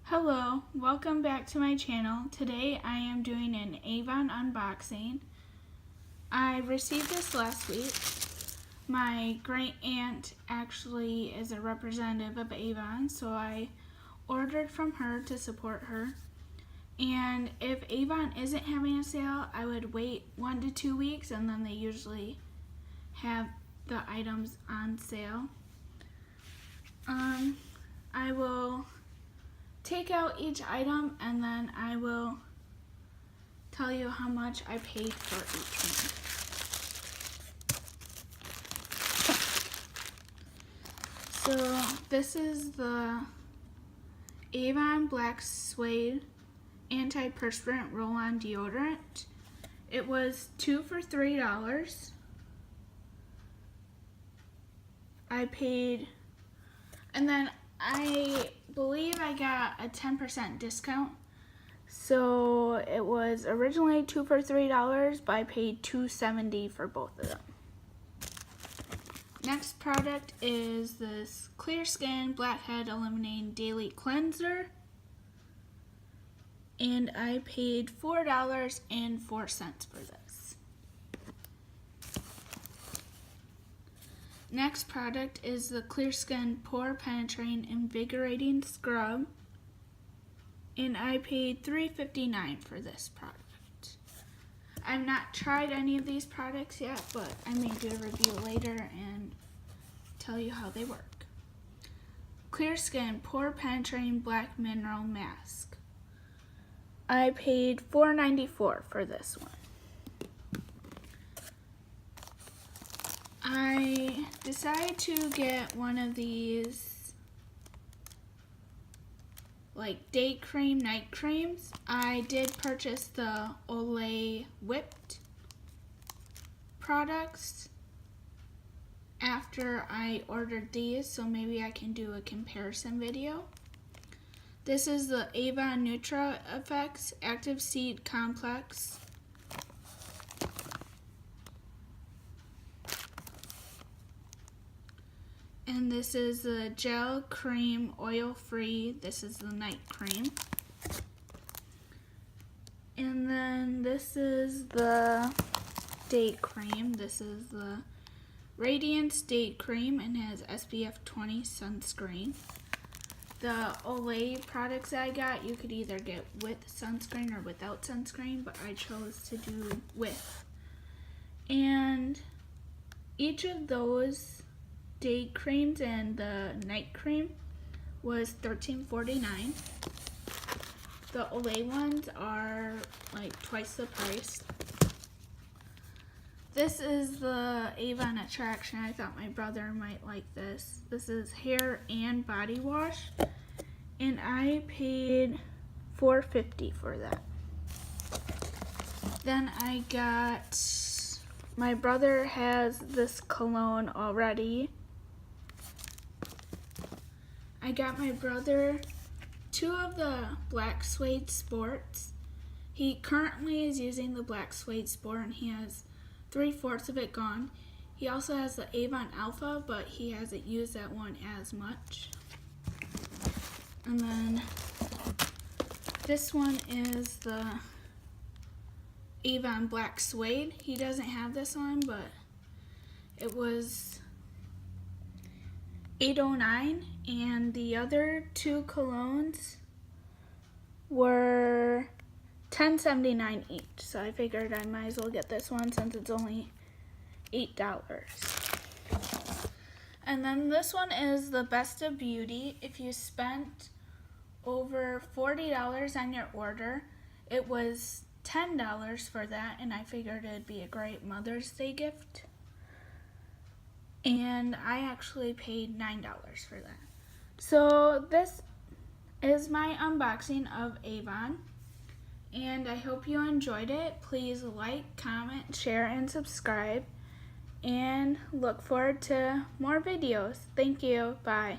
Hello, welcome back to my channel. Today I am doing an Avon unboxing. I received this last week. My great aunt actually is a representative of Avon, so I ordered from her to support her. And if Avon isn't having a sale, I would wait 1 to 2 weeks, and then they usually have the items on sale. I will take out each item and then I will tell you how much I paid for each one. So this is the Avon Black Suede Antiperspirant Roll-On Deodorant. It was 2 for $3. I paid, and then I believe I got a 10% discount. So it was originally 2 for $3, but I paid $2.70 for both of them. Next product is this Clear Skin Blackhead Eliminating Daily Cleanser. And I paid $4.04 for this. Next product is the Clear Skin Pore Penetrating Invigorating Scrub, and I paid $3.59 for this product. I've not tried any of these products yet, but I may do a review later and tell you how they work. Clear Skin Pore Penetrating Black Mineral Mask. I paid $4.94 for this one. I decided to get one of these like day cream, night creams. I did purchase the Olay Whipped products after I ordered these, so maybe I can do a comparison video. This is the Avon Nutra Effects Active Seed Complex. And this is the gel cream oil free. This is the night cream. And then this is the day cream. This is the Radiance Day Cream and has SPF 20 sunscreen. The Olay products I got, you could either get with sunscreen or without sunscreen, but I chose to do with. And each of those day creams and the night cream was $13.49. The Olay ones are like twice the price. This is the Avon Attraction. I thought my brother might like this. This is hair and body wash, and I paid $4.50 for that. Then I got, my brother has this cologne already. I got my brother 2 of the Black Suede Sports. He currently is using the Black Suede Sport and he has 3/4 of it gone. He also has the Avon Alpha, but he hasn't used that one as much. And then this one is the Avon Black Suede. He doesn't have this one, but it was $8.09, and the other 2 colognes were $10.79 each. So I figured I might as well get this one since it's only $8. And then this one is the Best of Beauty. If you spent over $40 on your order, it was $10 for that, and I figured it'd be a great Mother's Day gift. And I actually paid $9 for that. So this is my unboxing of Avon, and I hope you enjoyed it. Please like, comment, share, and subscribe, and look forward to more videos. Thank you. Bye.